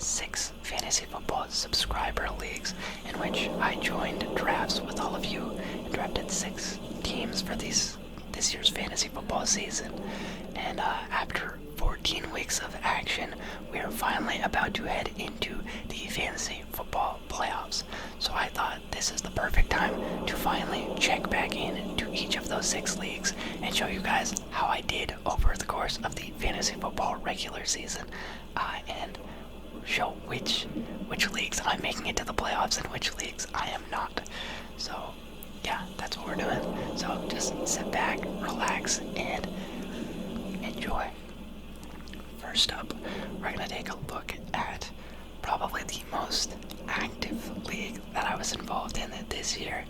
6 fantasy football subscriber leagues in which I joined drafts with all of you and drafted 6 teams for this year's fantasy football season. And after 14 weeks of action, we are finally about to head into the fantasy football playoffs. So I thought this is the perfect time to finally check back in to each of those 6 leagues and show you guys how I did over the course of the fantasy football regular season, and show which leagues I'm making it to the playoffs and which leagues I am not. So yeah, that's what we're doing. So just sit back, relax, and enjoy. First up, we're going to take a look at probably the most active league that I was involved in this year.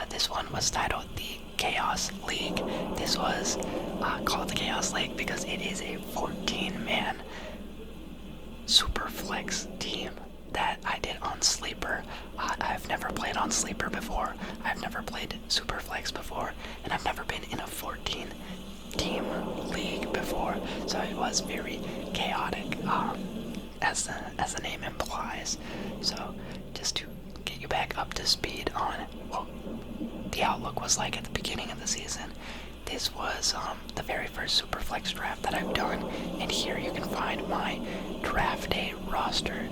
This one was titled the Chaos League. This was called the Chaos League because it is a 14-man super flex team that I did on Sleeper. I've never played on Sleeper before. I've never played Superflex before, and I've never been in a 14-team league before, so it was very chaotic, as the name implies. So just to get you back up to speed on what the outlook was like at the beginning of the season, this was the very first Superflex draft that I've done, and here you can find my draft day roster.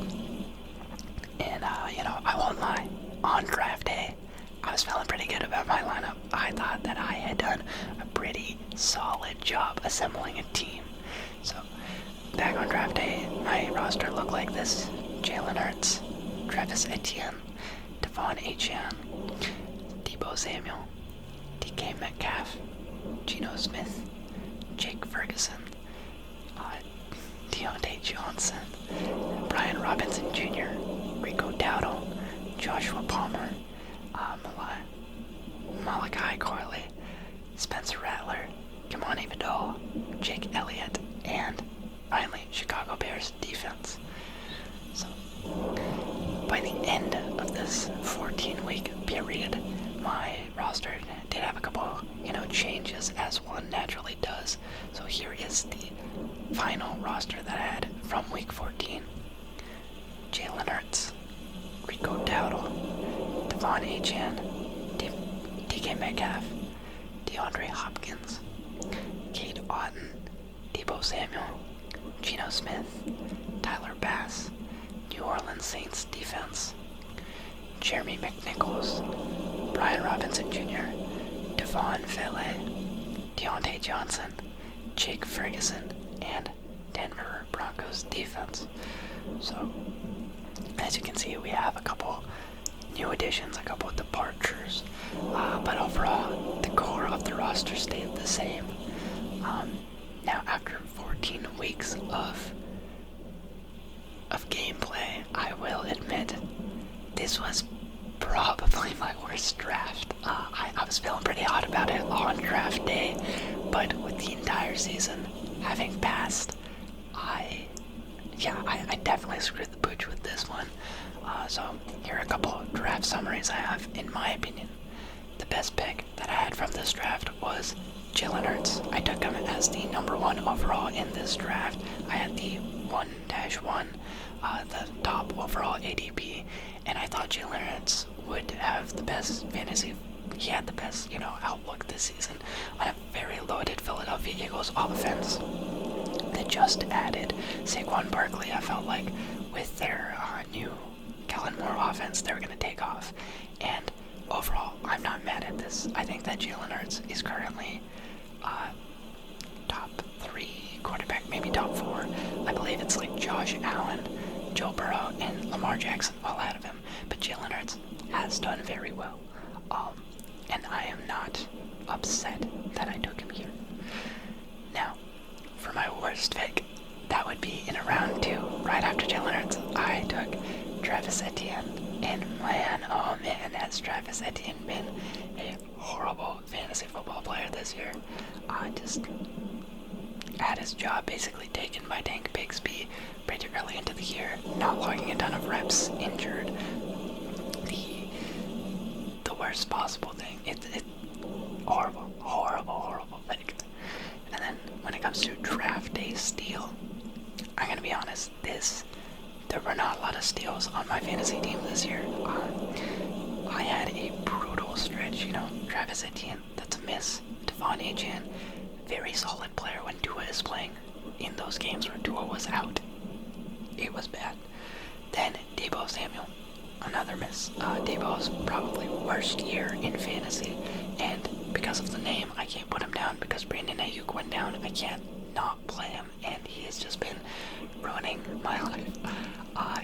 And, I won't lie, on draft day, I was feeling pretty good about my lineup. I thought that I had done a pretty solid job assembling a team. So, back on draft day, my roster looked like this: Jalen Hurts, Travis Etienne, Devon Achane, Deebo Samuel, DK Metcalf, Geno Smith, Jake Ferguson, Deontay Johnson, Brian Robinson Jr., Rico Dowdle, Joshua Palmer, Malachi Corley, Spencer Rattler, Kamani Vidal, Jake Elliott, and finally Chicago Bears defense. So by the end of this 14-week period, my roster did have a couple, changes, as one naturally does. So here is the final roster that I had from week 14. Jalen Hurts, Rico Dowdle, Devon Achane, DK Metcalf, DeAndre Hopkins, Kate Otten, Deebo Samuel, Geno Smith, Tyler Bass, New Orleans Saints defense, Jeremy McNichols, Brian Robinson Jr., Devon Fele, Deontay Johnson, Jake Ferguson, and Denver Broncos defense. So, as you can see, we have a couple new additions, a couple of departures, but overall, the core of the roster stayed the same. Now, after 14 weeks of gameplay, I will admit this was probably my worst draft. I was feeling pretty hot about it on draft day, but with the entire season having passed, I definitely screwed the pooch with this one. So here are a couple of draft summaries I have. In my opinion, the best pick that I had from this draft was Jalen Hurts. I took him as the number 1 overall in this draft. I had the 1-1, the top overall ADP, and I thought Jalen Hurts would have the best fantasy. He had the best, outlook this season on a very loaded Philadelphia Eagles offense. They just added Saquon Barkley. I felt like with their new Kellen Moore offense, they were going to take off. And overall, I'm not mad at this. I think that Jalen Hurts is currently top 3 quarterback, maybe top 4. I believe it's like Josh Allen, Joe Burrow, and Lamar Jackson all out of him. But Jalen Hurts has done very well. And I am not upset that I took him here. Now, for my worst pick, that would be in a round 2, right after Jalen Hurts, I took Travis Etienne. And man, oh man, has Travis Etienne been a horrible fantasy football player this year. Just had his job basically taken by Tank Bigsby pretty early into the year, not logging a ton of reps, injured. The worst possible thing. It's horrible pick. And then when it comes to draft day steal, I'm gonna be honest, the there were not a lot of steals on my fantasy team this year. I had a brutal stretch, Travis Etienne, that's a miss. Devon Achane, very solid player when Tua is playing. In those games where Tua was out, it was bad. Then Deebo Samuel, another miss. Deebo's probably worst year in fantasy, and because of the name, I can't put him down because Brandon Ayuk went down. I can't not play him, and he has just been ruining my life.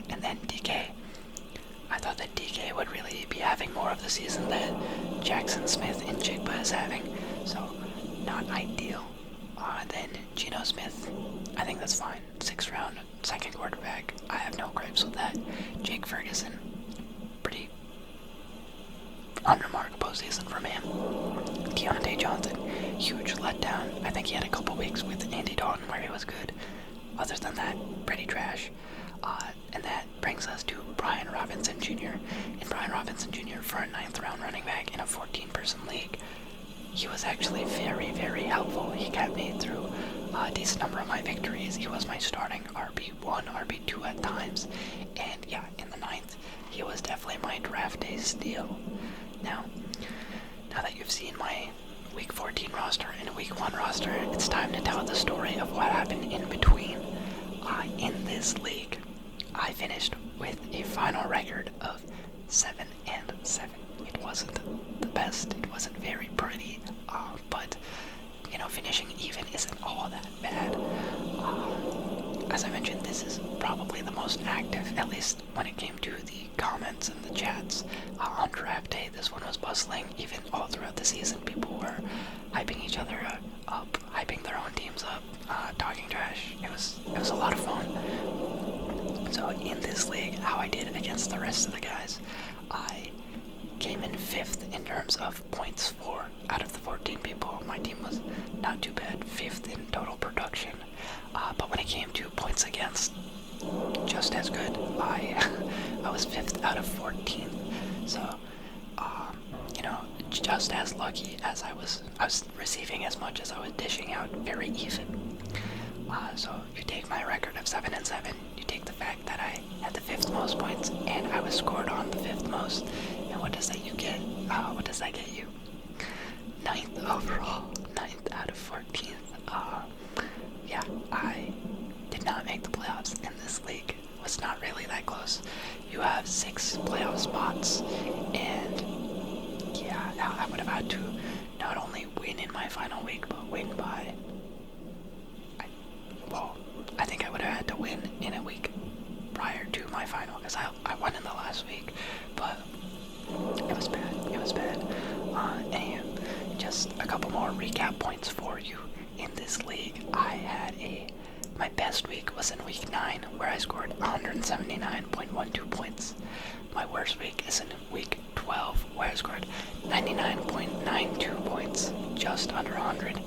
And then DK. I thought that DK would really be having more of the season that Jackson Smith and Jigba is having, so not ideal. Then Geno Smith, I think that's fine. 6th round, second quarterback. I have no gripes with that. Jake Ferguson, pretty unremarkable season from him. Deontay Johnson, huge letdown. I think he had a couple weeks with Andy Dalton where he was good. Other than that, pretty trash. And that brings us to Brian Robinson Jr. And Brian Robinson Jr. for a 9th round running back in a 14-person league. He was actually very, very helpful. He got me through a decent number of my victories. He was my starting RB1, RB2 at times. And yeah, in the 9th, he was definitely my draft day steal. Now that you've seen my Week 14 roster and Week 1 roster, it's time to tell the story of what happened in between. In this league, I finished with a final record of 7-7. It wasn't the best, it wasn't very pretty, but finishing even isn't all that bad. As I mentioned, this is probably the most active, at least when it came to the comments and the chats on draft day. This one was bustling. Even all throughout the season, people were hyping each other up, hyping their own teams up, talking trash. It was a lot of fun. So in this league, how I did against the rest of the guys, I came in 5th in terms of points for out of the 14 people. My team was not too bad, 5th in total production. But when it came to points against, just as good. I was 5th out of 14. So, just as lucky as I was receiving as much as I was dishing out, very even. So you take my record of 7-7, you take the fact that I had the 5th most points, and I was scored on the 5th most, and what does that get you? 9th overall, 9th out of 14th. Yeah, I did not make the playoffs in this league. It was not really that close. You have 6 playoff spots, and yeah, I would have had to not only win in my final week, but win by, I think I would have had to win in a week prior to my final, because I won in the last week, but it was bad. Anyway, just a couple more recap points for you. In this league, I had my best week was in week 9, where I scored 179.12 points. My worst week is in week 12, where I scored 99.92 points, just under 100.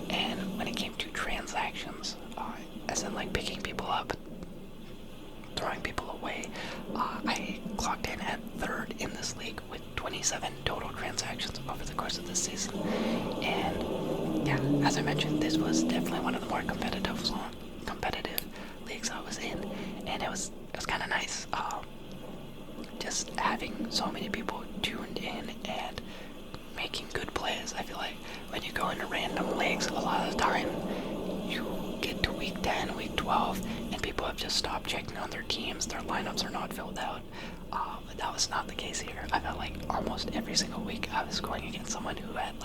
And when it came to transactions, as in like picking people up, throwing people away, I clocked in at 3rd in this league with 27 total transactions over the course of this season. And yeah, as I mentioned, this was definitely one of the more competitive leagues I was in, and it was kind of nice. Just having so many people tuned in and making good plays. I feel like when you go into random leagues, a lot of the time you get to week 10, week 12, and people have just stopped checking on their teams. Their lineups are not filled out. But that was not the case here. I felt like almost every single week I was going against someone who had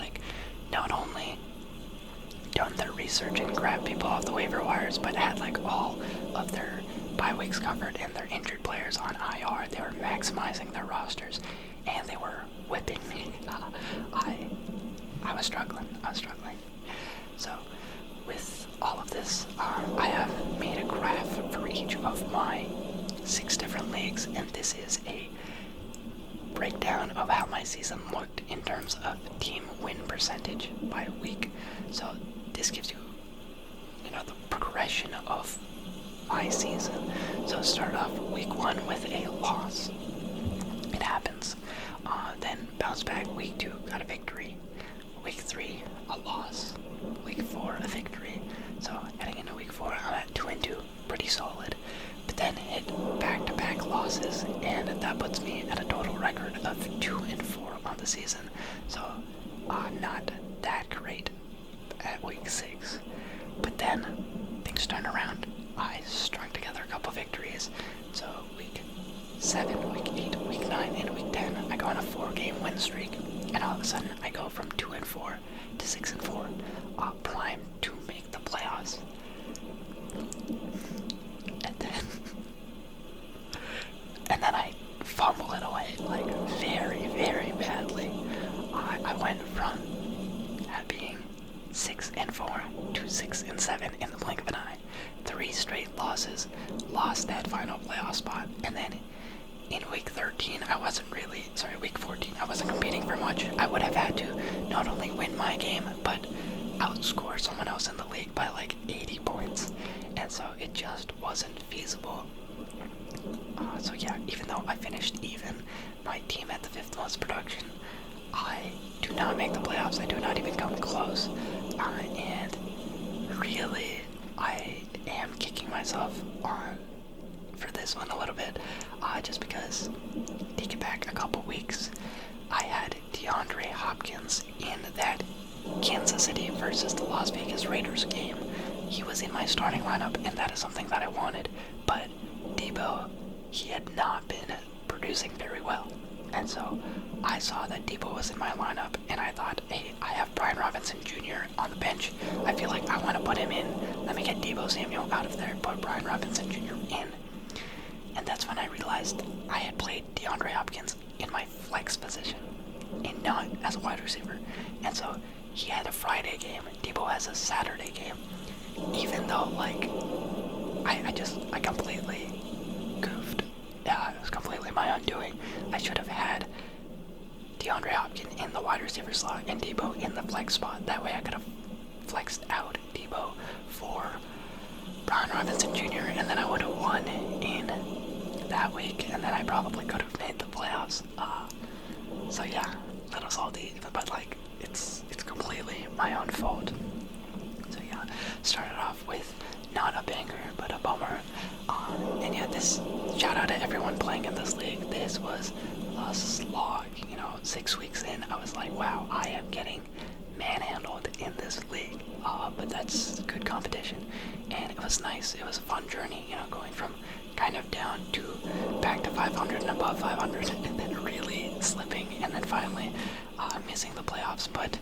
not only done their research and grabbed people off the waiver wires, but had all of their bye weeks covered and their injured players on IR. They were maximizing their rosters, and they were whipping me. I was struggling. So with all of this, I have made a graph for each of my 6 different leagues, and this is a breakdown of how my season looked in terms of team win percentage by week. So this gives you, the progression of my season. So start off week 1 with a loss. It happens. Then bounce back week 2, got a victory. Week 3, a loss. Week 4, a victory. So heading into week 4, I'm at 2-2, pretty solid. But then hit back losses, and that puts me at a total record of 2-4 on the season. So, not that great at week 6. But then, things turned around. I strung together a couple victories. So, week 7, week 8, week 9, and week 10, I go on a 4-game win streak. And all of a sudden, I go from 2-4 to 6-4, primed to make the playoffs. And then I fumble it away, like, very, very badly. I went from being 6-4 to 6-7 in the blink of an eye. 3 straight losses, lost that final playoff spot, and then in week 13, week 14, I wasn't competing for much. I would have had to not only win my game, but outscore someone else in the league by like 80 points. And so it just wasn't feasible. So yeah, even though I finished even, my team had the 5th most production. I do not make the playoffs. I do not even come close. And really, I am kicking myself for this one a little bit, just because, take it back a couple weeks, I had DeAndre Hopkins in that Kansas City versus the Las Vegas Raiders game. He was in my starting lineup, and that is something that I wanted, but Debo, he had not been producing very well. And so I saw that Debo was in my lineup, and I thought, hey, I have Brian Robinson Jr. on the bench. I feel like I want to put him in. Let me get Debo Samuel out of there and put Brian Robinson Jr. in. And that's when I realized I had played DeAndre Hopkins in my flex position and not as a wide receiver. And so he had a Friday game. Debo has a Saturday game. Even though, like, I completely goofed. It was completely my undoing. I should have had DeAndre Hopkins in the wide receiver slot and Debo in the flex spot. That way I could have flexed out Debo for Brian Robinson Jr. and then I would have won in that week, and then I probably could have made the playoffs. So yeah, a little salty, but like it's completely my own fault. So yeah, started off with not a banger, but a bummer. And yeah, this shout out to everyone playing in this league. This was a slog. 6 weeks in, I was like, wow, I am getting manhandled in this league. But that's good competition, and it was nice. It was a fun journey, going from kind of down to back to 500 and above 500, and then really slipping, and then finally missing the playoffs. But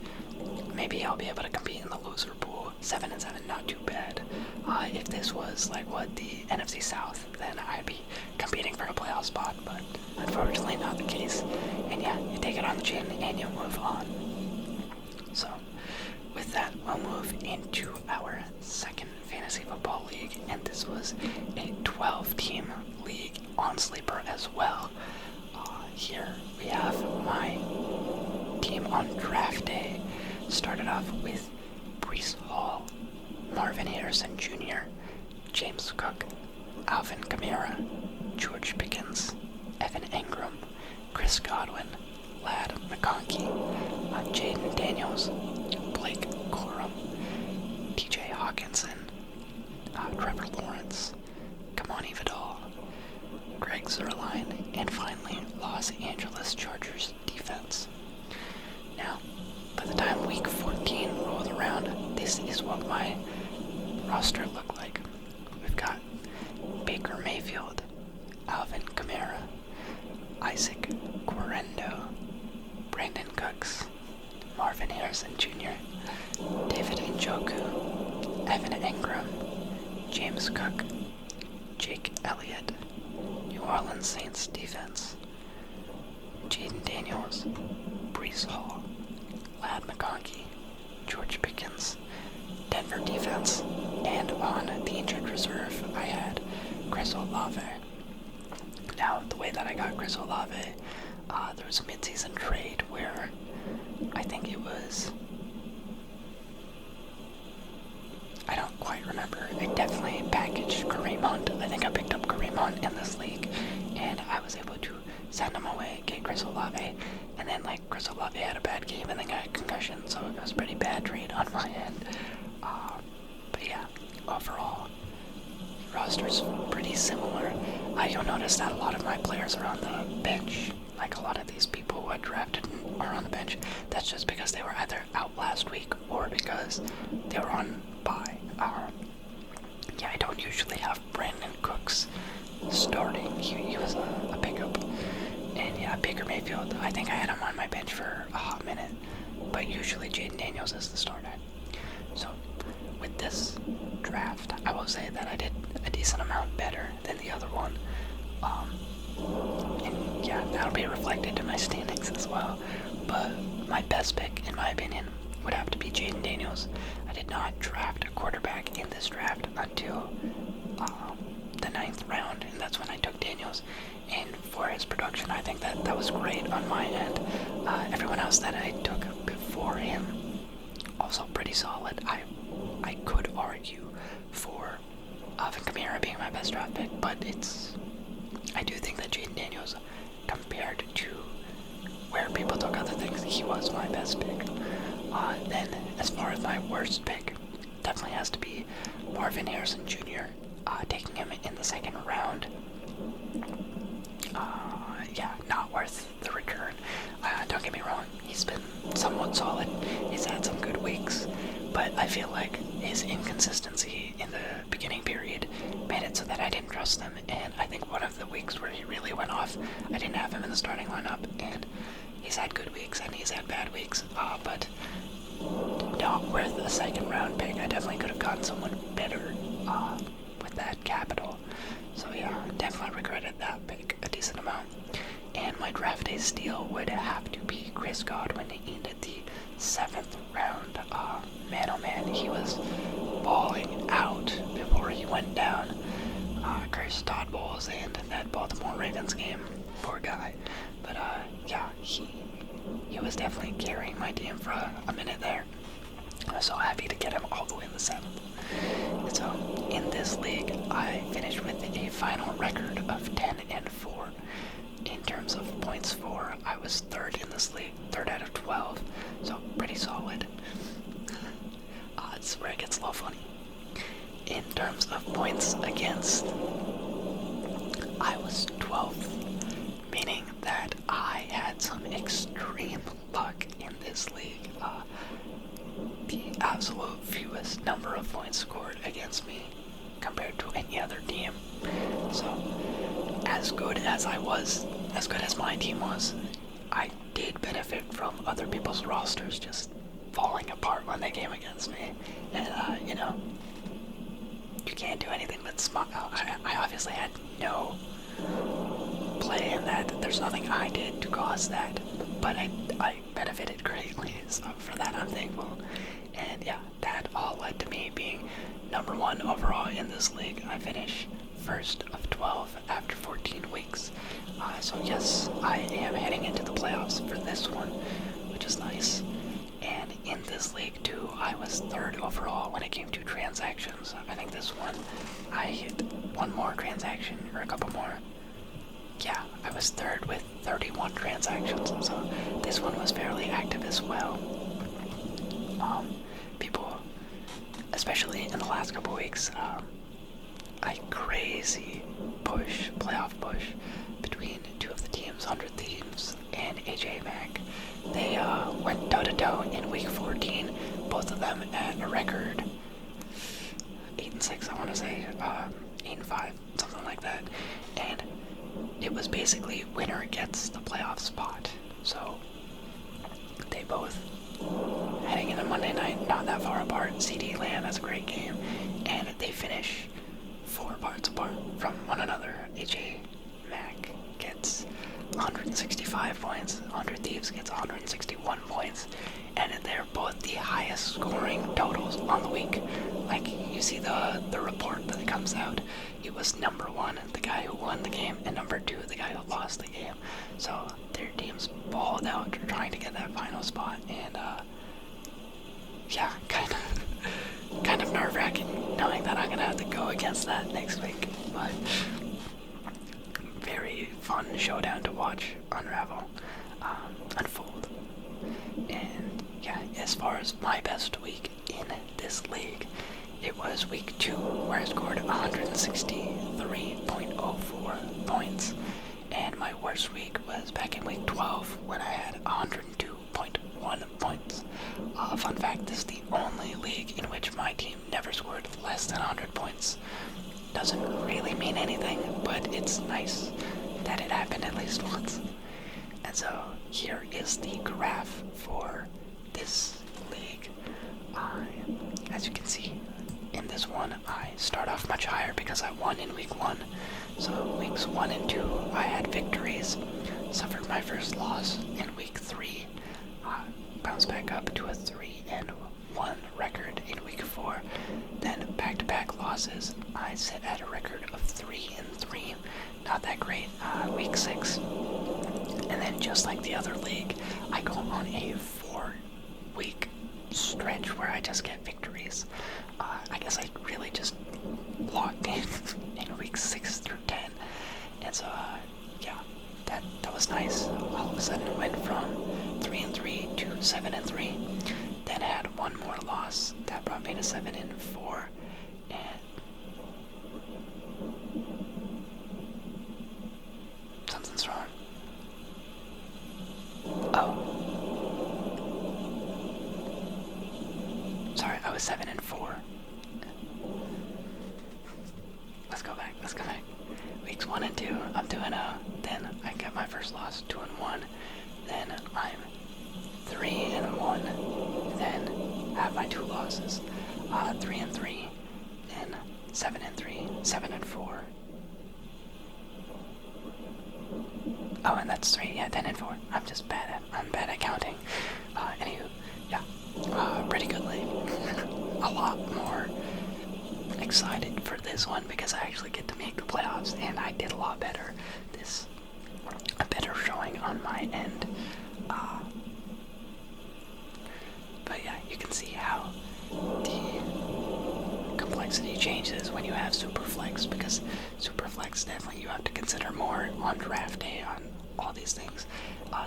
maybe I'll be able to compete in the loser pool. 7-7, not too bad. If this was like the NFC South, then I'd be competing for a playoff spot, but unfortunately not the case. And yeah, you take it on the chin and you move on. So with that, we'll move into our second fantasy football league, and this was a 12-team league on Sleeper as well. Here we have my team on draft day. Started off with Breece Hall, Marvin Harrison Jr., James Cook, Alvin Kamara, George Pickens, Evan Engram, Chris Godwin, Ladd McConkey, Jaden Daniels, Blake Corum, TJ Hawkinson, Trevor Lawrence, Kamani Vidal, Greg Zuerlein, and finally Los Angeles Chargers defense. Now, by the time week 14 rolled around, this is what my roster looked like. We've got Baker Mayfield, Alvin Kamara, Isaac Guerrero, Brandon Cooks, Marvin Harrison Jr., David Njoku, Evan Engram, James Cook, Jake Elliott, New Orleans Saints defense, Jaden Daniels, Breece Hall, Ladd McConkey, George Pickens, Denver defense, and on the injured reserve, I had Chris Olave. Now, the way that I got Chris Olave, there was a mid-season trade where I think it was, I don't quite remember. I definitely packaged Kareem Hunt. I think I picked up Kareem Hunt in this league, and I was able to send him away, get Chris Olave, and then Chris Olave had a bad game and then got a concussion, so it was a pretty bad trade on my end. But yeah, overall, roster's pretty similar. you'll notice that a lot of my players are on the bench. Like a lot of these people who I drafted are on the bench. That's just because they were either out last week or because they were on bye. Yeah, I don't usually have Brandon Cooks starting. He was a pickup. And yeah, Baker Mayfield, I think I had him on my bench for a hot minute. But usually Jaden Daniels is the starter. So with this draft, I will say that I did a decent amount better than the other one. And yeah, that'll be reflected in my standings as well. But my best pick, in my opinion, would have to be Jaden Daniels. I did not draft a quarterback in this draft until the 9th round, and that's when I took Daniels. And for his production, I think that was great on my end. Everyone else that I took before him, also pretty solid. I could argue for Alvin Kamara being my best draft pick, but I do think that Jaden Daniels, compared to where people took other things, he was my best pick. Then, as far as my worst pick, definitely has to be Marvin Harrison Jr., taking him in the 2nd round. Yeah, not worth the return. Don't get me wrong, he's been somewhat solid. He's had some good weeks, but I feel like his inconsistency in the beginning period made it so that I didn't trust him. And I think one of the weeks where he really went off, I didn't have him in the starting lineup. And he's had good weeks and he's had bad weeks, but not worth a 2nd round pick. I definitely could have gotten someone better with that capital. So yeah, definitely regretted that pick a decent amount. And my draft day steal would have to be Chris Godwin in the 7th round. Man, oh man, he was balling out before he went down. Curse Todd Bowles and that Baltimore Ravens game. Poor guy. But yeah, he was definitely carrying my team for a minute there. I was so happy to get him all the way in the 7th. And so in this league, I finished with a final record of 10-4. In terms of points for, I was 3rd in this league, 3rd out of 12, so pretty solid. It's where it gets a little funny. In terms of points against, I was 12th, meaning that I had some extreme luck in this league. The absolute fewest number of points scored against me compared to any other team. So, as good as I was, as good as my team was, I did benefit from other people's rosters just falling apart when they came against me. And, you can't do anything but smile. I obviously had no play in that. There's nothing I did to cause that, but I benefited greatly, so for that I'm thankful. And yeah, that all led to me being number 1 overall in this league. I finished 1st of 12 after 14 weeks. So yes, I am heading into the playoffs for this one, which is nice. And in this league too, I was 3rd overall when it came to transactions. I think this one, I hit one more transaction, or a couple more. Yeah, I was 3rd with 31 transactions, so this one was fairly active as well. People, especially in the last couple weeks, a crazy playoff push between 2 of the teams, 100 Thieves and AJ Mack. They went toe-to-toe in week 14, both of them at a record 8-6, I want to say, 8-5, something like that. And it was basically winner gets the playoff spot. So they both, heading into Monday night, not that far apart. CeeDee Lamb has a great game, and they finish 4 parts apart from one another. AJ Mack gets 165 points, 100 Thieves gets 161 points, and they're both the highest scoring totals on the week. Like, you see the report that comes out, it was number 1, the guy who won the game, and number 2, the guy who lost the game. So their teams balled out trying to get that final spot, and yeah, kind of nerve-wracking knowing that I'm gonna have to go against that next week. But very fun showdown to watch unravel, unfold. And yeah, as far as my best week in this league, it was week 2 where I scored 163.04 points. And my worst week was back in week 12 when I had 102.1 points. Fun fact, this is the only league in which my team never scored less than 100 points. Doesn't really mean anything, but it's nice that it happened at least once. And so here is the graph for this league. As you can see, in this one, I start off much higher because I won in week 1. So weeks 1 and 2, I had victories. Suffered my first loss in week 3. Bounced back up to a 3-1 record in week 4. Then back-to-back losses. I sit at a record of 3-3. Not that great. Week 6. And then just like the other league, I go on a 4-week stretch where I just get victories. I guess I really just locked in weeks 6 through 10. And so, yeah, that was nice. All of a sudden it went from 3-3 to 7-3. Then I had one more loss. That brought me to 7-4. And something's wrong. Oh. Sorry, I was 7-4. Let's go back. Weeks 1 and 2, I'm doing then I get my first loss, 2-1. Then I'm 3-1. Then have my 2 losses, 3-3. Then 7-3, 7-4. Oh, and that's 3, yeah, 10-4. I'm bad at counting. Anywho, yeah, pretty good league. A lot more excited for this one because I actually get to make the playoffs, and I did a lot better. A better showing on my end. But yeah, you can see how the complexity changes when you have Superflex, because Superflex definitely you have to consider more on draft day, on all these things.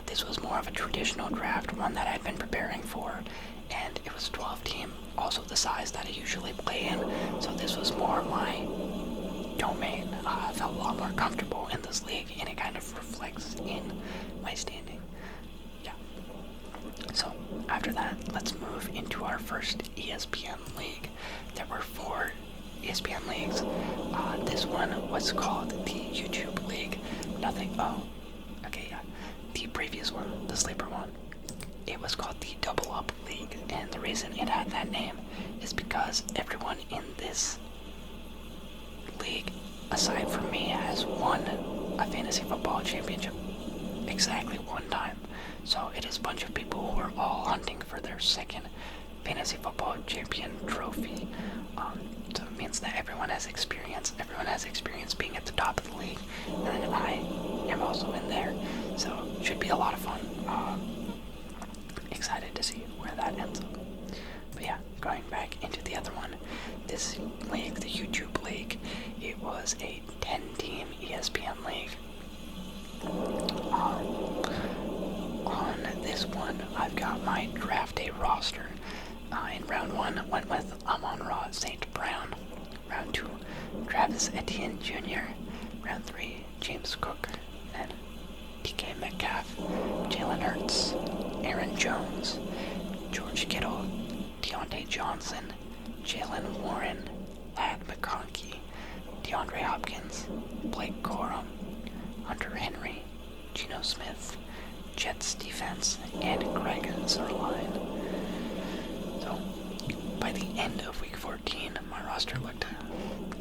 This was more of a traditional draft, one that I'd been preparing for, and it was 12 team, also the size that I usually play in, so this was more my domain. I felt a lot more comfortable in this league, and it kind of reflects in my standing. Yeah. So after that, let's move into our first ESPN league. There were 4 ESPN leagues. This one was called the YouTube League. The previous one, the sleeper one, it was called the Double Up League, and the reason it had that name is because everyone in this league, aside from me, has won a fantasy football championship exactly one time. So it is a bunch of people who are all hunting for their second fantasy football champion trophy. So it means that everyone has experience being at the top of the league, and then I am also in there. So it should be a lot of fun. Excited to see where that ends up. But yeah, going back into the other one, this league, the YouTube League, it was a 10-team ESPN league. On this one, I've got my draft day roster. In round 1, went with Amon-Ra St. Brown. Round 2, Travis Etienne Jr. Round 3, James Cook. Then DK Metcalf, Jalen Hurts, Aaron Jones, George Kittle, Deontay Johnson, Jalen Warren, Thad McConkey, DeAndre Hopkins, Blake Corum, Hunter Henry, Geno Smith, Jets defense, and Greg Zuerlein. So, by the end of week 14, my roster looked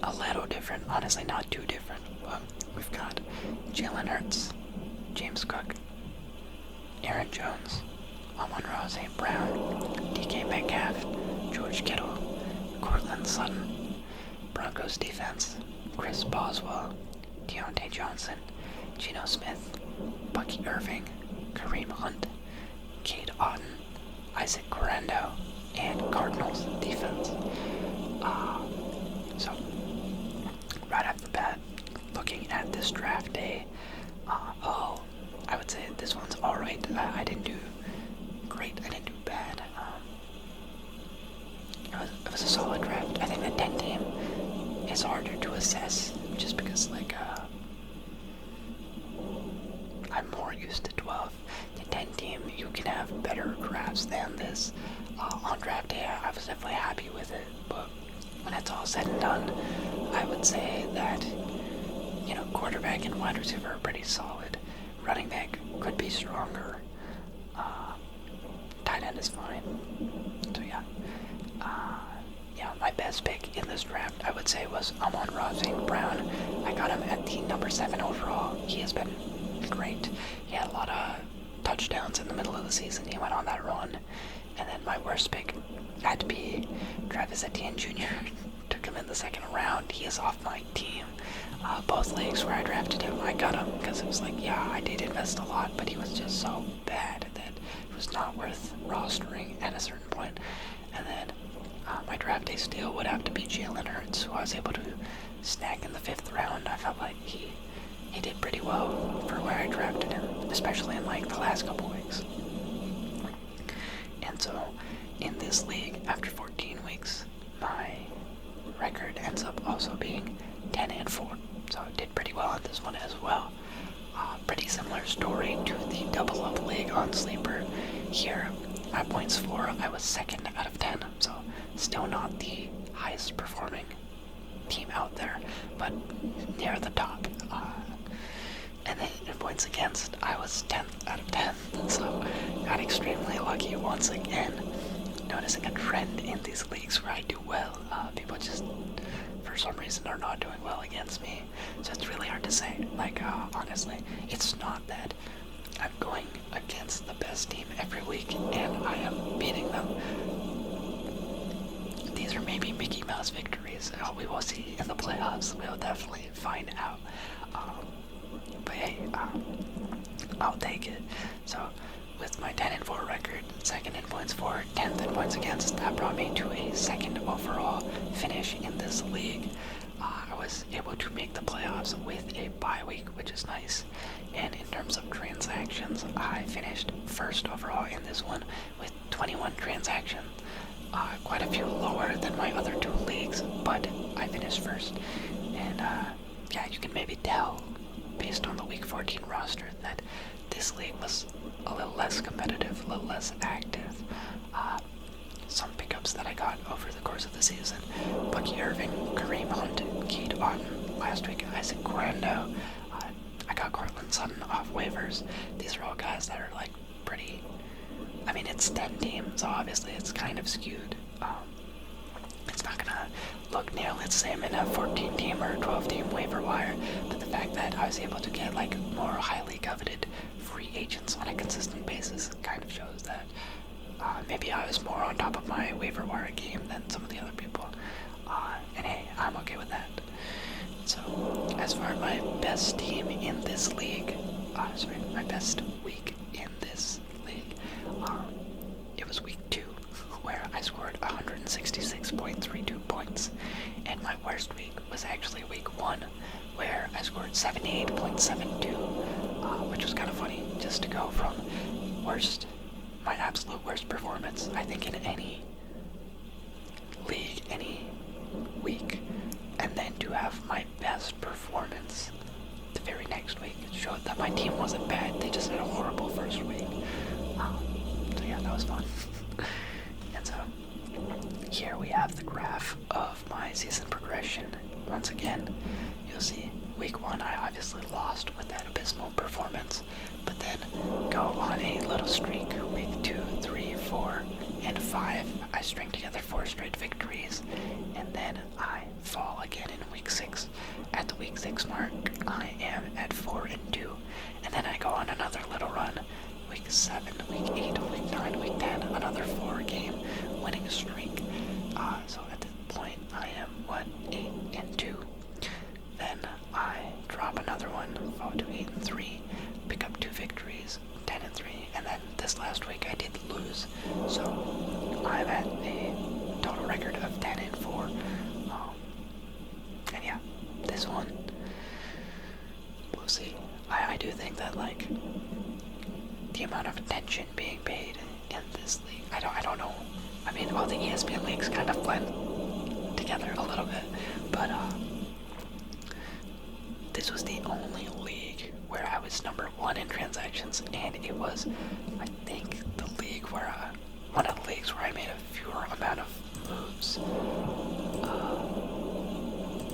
a little different. Honestly, not too different. But we've got Jalen Hurts, James Cook, Aaron Jones, Amon-Ra St. Brown, DK Metcalf, George Kittle, Cortland Sutton, Broncos defense, Chris Boswell, Deontay Johnson, Geno Smith, Bucky Irving, Kareem Hunt, Cade Otton, Isaac Corando, and Cardinals defense. So, right off the bat, looking at this draft day, I would say this one's alright. I didn't do great, I didn't do bad. I'm more used to 12. The 10 team, you can have better drafts than this. On draft day, I was definitely happy with it, but when it's all said and done, I would say that, quarterback and wide receiver are pretty solid. Running back could be stronger. Tight end is fine. So yeah, my best pick in this draft, I would say, was Amon-Ra St. Brown. I got him at the number 7 overall. He has been great. He had a lot of touchdowns in the middle of the season. He went on that run. And then my worst pick had to be Travis Etienne Jr. Took him in the second round. He is off my team. Both leagues where I drafted him, I got him because it was like, yeah, I did invest a lot, but he was just so bad that it was not worth rostering at a certain point. And then my draft day steal would have to be Jalen Hurts, who I was able to snag in the 5th round. I felt like he did pretty well for where I drafted him, especially in like the last couple weeks. And so in this league, after 14 weeks, my record ends up also being 10-4. So I did pretty well in this one as well. Pretty similar story to the double up league on Sleeper. Here, at points 4, I was 2nd out of 10, so still not the highest performing team out there, but near the top. And then in points against, I was 10th out of 10, so got extremely lucky once again. Noticing a trend in these leagues where I do well. People just, for some reason, are not doing well against me, so it's really hard to say. Like, honestly, it's not that I'm going against the best team every week and I am beating them. These are maybe Mickey Mouse victories. We will see in the playoffs. We'll definitely find out. But hey, I'll take it. So, with my 10-4 record, 2nd in points for, 10th in points against, that brought me to a 2nd overall finish in this league. I was able to make the playoffs with a bye week, which is nice. And in terms of transactions, I finished 1st overall in this one with 21 transactions. Quite a few lower than my other 2 leagues, but I finished 1st. And yeah, you can maybe tell based on the week 14 roster that this league was a little less competitive, a little less active. Some pickups that I got over the course of the season: Bucky Irving, Kareem Hunt, Cade Otton, last week Isaac Grando. I got Cortland Sutton off waivers. These are all guys that are like pretty, I mean, it's 10 teams, so obviously it's kind of skewed. It's not gonna look nearly the same in a 14 team or 12 team waiver wire, but the fact that I was able to get like more highly coveted free agents on a consistent basis kind of shows that maybe I was more on top of my waiver wire game than some of the other people. And hey, I'm okay with that. So, as for my best team in this league, my best week in this league, it was week 2, where I scored 166.32 points, and my worst week was actually week 1, where I scored 78.72, which was kind of funny, just to go from my absolute worst performance, I think, in any league, any week, and then to have my best performance the very next week. It showed that my team wasn't bad, they just had a horrible first week. So yeah, that was fun. And so, here we have the graph of my season progression. Once again, you'll see week 1 I obviously lost with that abysmal performance, but then go on a little streak. Week 2, 3, 4, and 5, I string together 4 straight victories, and then I fall again in week 6. At the week 6 mark, I am at 4-2, and then I go on another little run. Week 7, week 8, week 9, week 10, another 4-game winning streak. So at this point, I am 8-2. Then I drop another one, fall to 8-3, pick up 2 victories, 10-3, and then this last week I did lose. So I'm at a total record of 10-4. And yeah, this one, we'll see. I do think that, like, the amount of attention being paid in this league, I don't know. I mean, all the ESPN leagues kind of blend together a little bit, but this was the only league where I was number 1 in transactions transactions, and it was, I think, one of the leagues where I made a fewer amount of moves.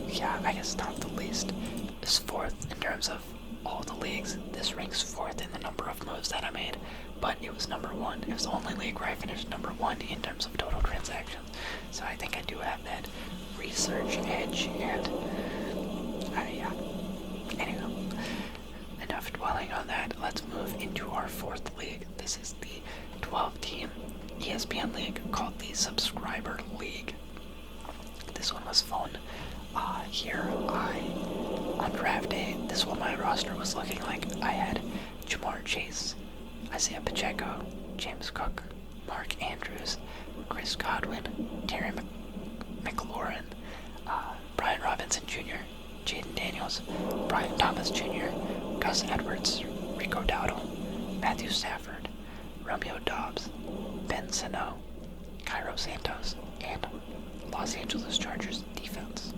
Yeah, I guess not the least. It's fourth in terms of all the leagues. This ranks fourth in the number of moves that I made, but it was number one. It was the only league where I finished number one in terms of total transactions. So I think I do have that research edge, and yeah. Anyway, enough dwelling on that. Let's move into our fourth league. This is the 12-team ESPN league called the Subscriber League. This one was fun. Here, on draft day, this is what my roster was looking like. I had Jamar Chase, Isaiah Pacheco, James Cook, Mark Andrews, Chris Godwin, Terry McLaurin, Brian Robinson Jr., Jaden Daniels, Brian Thomas Jr., Gus Edwards, Rico Dowdle, Matthew Stafford, Romeo Dobbs, Ben Sano, Cairo Santos, and Los Angeles Chargers defense.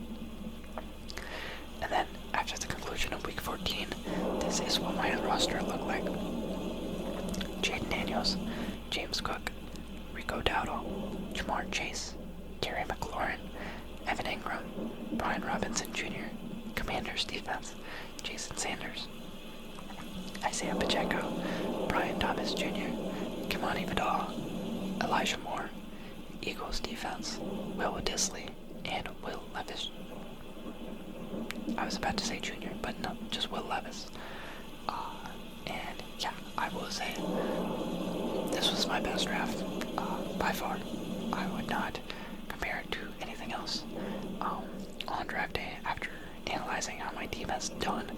And then, after the conclusion of Week 14, this is what my roster looked like. Jaden Daniels, James Cook, Rico Dowdle, Jamar Chase, Terry McLaurin, Evan Ingram, Brian Robinson Jr., Commanders defense, Jason Sanders, Isaiah Pacheco, Brian Thomas Jr., Kimani Vidal, Elijah Moore, Eagles defense, Will Disley, and Will Levis. I was about to say Jr., but no, just Will Levis. And yeah, I will say this was my best draft by far. I would not compare it to anything else. On draft day, after analyzing how my team has done,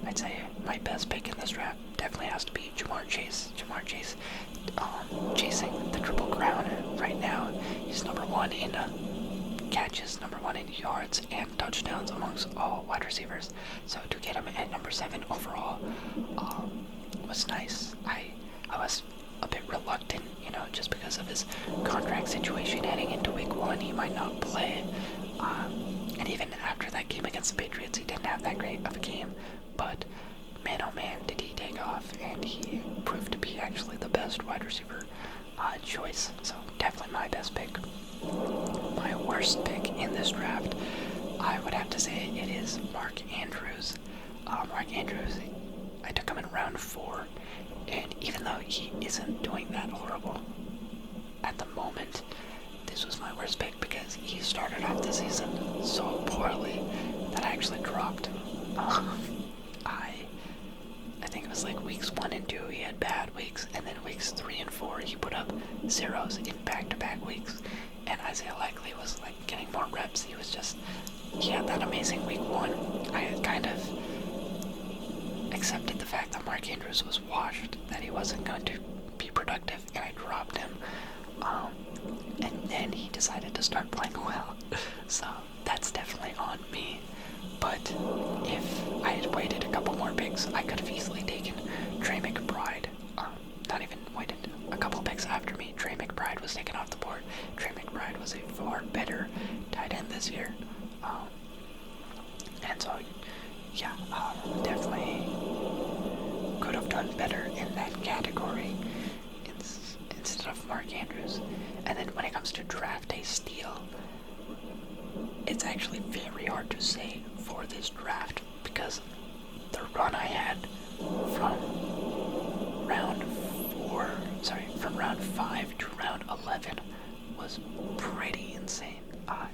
I'd say my best pick in this draft definitely has to be Jamar Chase. Jamar Chase, chasing the Triple Crown right now. He's number one in catches, number one in yards and touchdowns amongst all wide receivers. So to get him at number 7 overall was nice. I was a bit reluctant, just because of his contract situation heading into Week 1. He might not play. And even after that game against the Patriots, he didn't have that great of a game. But man, oh man, did he take off, and he proved to be actually the best wide receiver choice. So definitely my best pick. My worst pick in this draft, I would have to say it is Mark Andrews. Mark Andrews, I took him in round 4, and even though he isn't doing that horrible at the moment, this was my worst pick because he started off the season so poorly that I actually dropped him. I think it was like weeks 1 and 2 he had bad weeks, and then weeks 3 and 4 he put up zeros in back-to-back weeks. And Isaiah Likely was like getting more reps. He had that amazing week 1. I had kind of accepted the fact that Mark Andrews was washed, that he wasn't going to be productive, and I dropped him. And then he decided to start playing well. So that's definitely on me. But if I had waited a couple more picks, I could have easily taken Trey McBride. Not even waited a couple picks after me. Trey McBride was taken off the board. Trey McBride was a far better tight end this year. And so, yeah, definitely could have done better in that category instead of Mark Andrews. And then when it comes to draft day steal, it's actually very hard to say for this draft because the run I had from round 5 to round 11 was pretty insane,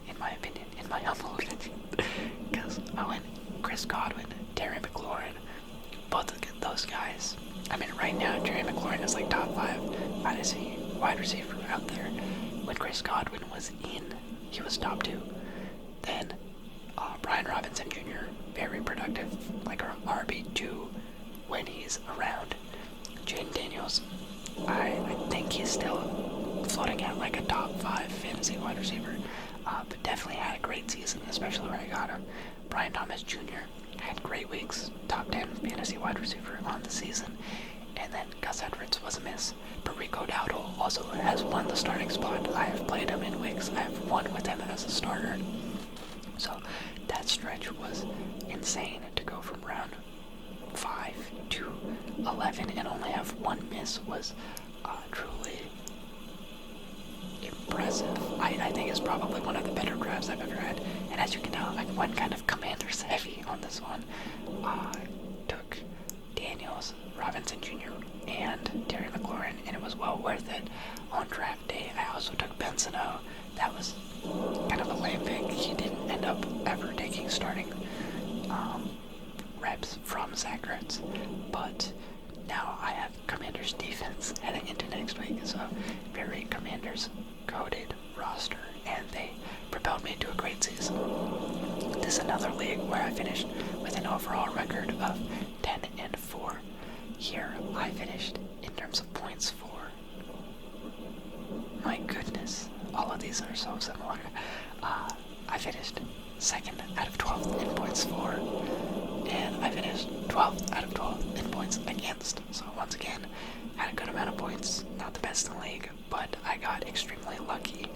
in my opinion, in my humble opinion. Because I went Chris Godwin, Terry McLaurin, both of those guys. I mean, right now, Terry McLaurin is like top 5 fantasy wide receiver out there. When Chris Godwin was in, he was top 2. Then Brian Robinson Jr., very productive, like our RB2 when he's around. Jaden Daniels, I think he's still floating at like a top 5 fantasy wide receiver, but definitely had a great season, especially where I got him. Brian Thomas Jr. had great weeks, top 10 fantasy wide receiver on the season. And then Gus Edwards was a miss. But Rico Dowdle also has won the starting spot. I have played him in weeks. I have won with him as a starter. So that stretch was insane to go from round 5 to 11 and only have one miss was truly impressive. I think it's probably one of the better drafts I've ever had. And as you can tell, I went kind of Commanders heavy on this one. Took Daniels, Robinson Jr., and Terry McLaurin, and it was well worth it. On draft day, I also took Bensono. That was kind of a lame pick. He didn't end up ever taking starting reps from Zach Ertz, but now I have Commanders defense heading into next week, so very Commanders coded roster, and they propelled me to a great season. This is another league where I finished with an overall record of 10-4. Here I finished in terms of points for. My goodness, all of these are so similar. I finished 2nd out of 12 in points for, and I finished 12th out of 12 in points against. So once again, had a good amount of points. Not the best in the league, but I got extremely lucky.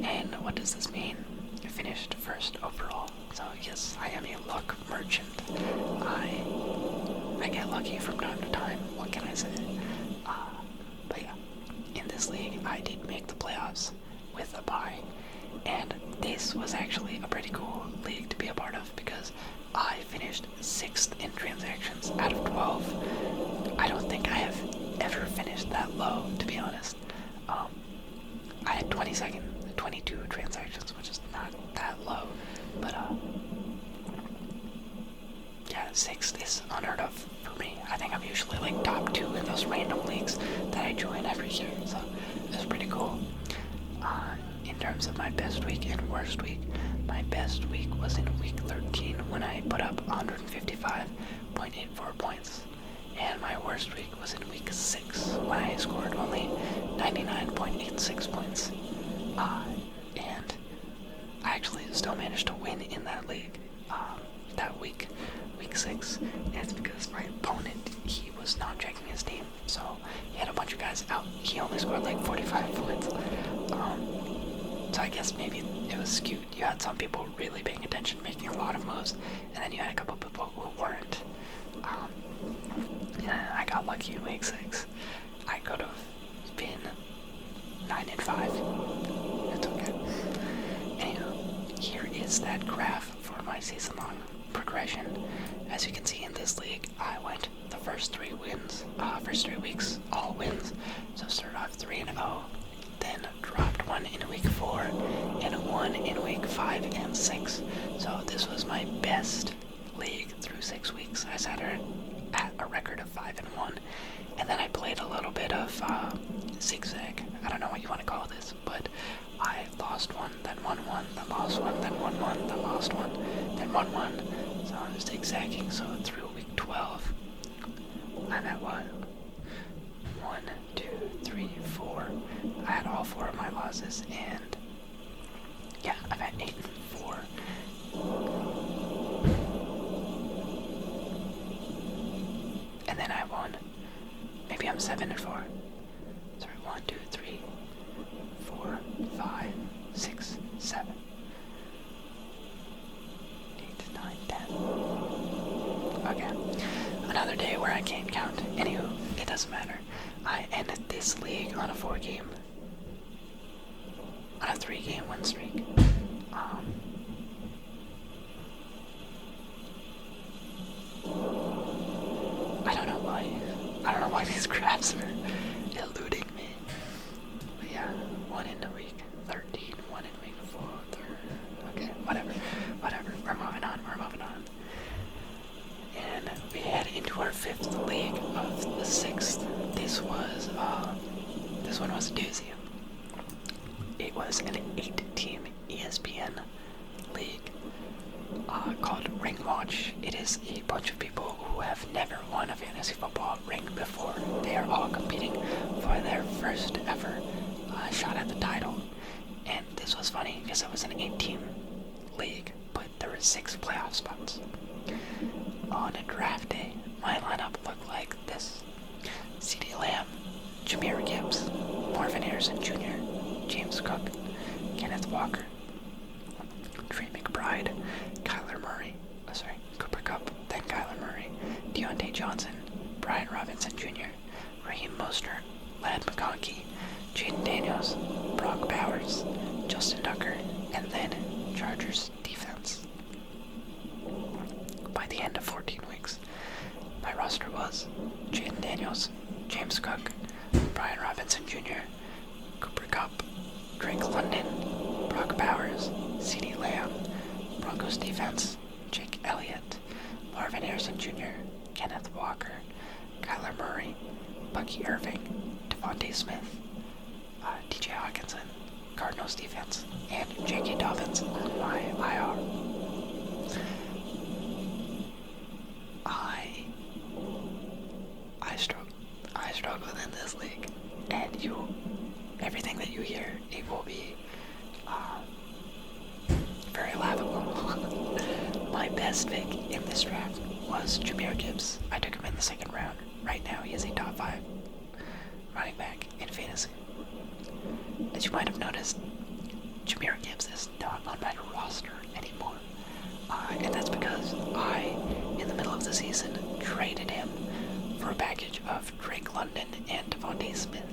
And what does this mean? I finished 1st overall. So yes, I am a luck merchant. I get lucky from time to time. What can I say? But yeah, in this league, I did make the playoffs with a bye, and this was actually a pretty cool league to be a part of because I finished 6th in transactions out of 12. I don't think I have ever finished that low, to be honest. I had 22 transactions, which is not that low, but yeah, 6th is unheard of for me. I think I'm usually like top 2 in those random leagues that I join every year, so it's pretty cool. In terms of my best week and worst week, my best week was in week 13 when I put up 155.84 points. And my worst week was in week 6 when I scored only 99.86 points. And I actually still managed to win in that league that week 6. And it's because my opponent, he was not checking his team. So he had a bunch of guys out. He only scored like 45 points. So I guess maybe it was skewed. You had some people really paying attention, making a lot of moves, and then you had a couple people who weren't. Yeah, I got lucky in week 6. I could have been 9-5. It's okay. Anyway, here is that graph for my season-long progression. As you can see in this league, I went the first 3 weeks, all wins. So started off 3-0. Then dropped 1 in week 4 and 1 in week 5 and 6. So this was my best league through 6 weeks. I sat at a record of 5-1, and then I played a little bit of zigzag. I don't know what you want to call this, but I lost 1, then won 1, then lost 1, then won 1, then lost 1, then won 1. So I was zigzagging. So through week 12, I'm at what? 1, 2, 3, 4. I had all 4 of my losses, and yeah, I'm at 8-4. And then I won. Maybe I'm 7-4. Sorry, 1, 2, 3, 4, 5, 6, 7, 8, 9, 10. Okay. Another day where I can't count. Anywho, it doesn't matter. I ended this league on a 3-game win streak. I don't know why these graphs are eluding me. But yeah, 1 in week 13, 1 in week 4, 3. Okay, whatever. We're moving on. And we head into our 5th league of the 6th. This one was a doozy. It was an 8-team ESPN league called Ring Watch. It is a bunch of people who have never won a fantasy football ring before. They are all competing for their first ever shot at the title. And this was funny because it was an 8-team league, but there were 6 playoff spots. On a draft day, my lineup looked like this: CeeDee Lamb, Jahmyr Gibbs, Marvin Harrison Jr., James Cook, Kenneth Walker, Trey McBride, Cooper Kupp, then Kyler Murray, Deontay Johnson, Brian Robinson Jr., Raheem Mostert, Lad McConkey, Jaden Daniels, Brock Bowers, Justin Tucker, and then Chargers defense. By the end of 14 weeks, my roster was Jaden Daniels, James Cook, Brian Robinson Jr., Cooper Kupp, Drake London, Brock Bowers, CeeDee Lamb, Broncos defense, Jake Elliott, Marvin Harrison Jr., Kenneth Walker, Kyler Murray, Bucky Irving, Devontae Smith, DJ Hawkinson, Cardinals defense, and J.K. Dobbins on my IR. I struggle in this league, and everything that you hear, it will be very laughable. My best pick in this draft was Jahmyr Gibbs. I took him in the second round. Right now, he is a top 5 running back in fantasy. As you might have noticed, Jahmyr Gibbs is not on my roster anymore. And that's because I, in the middle of the season, traded him for a package of Drake London and Devontae Smith.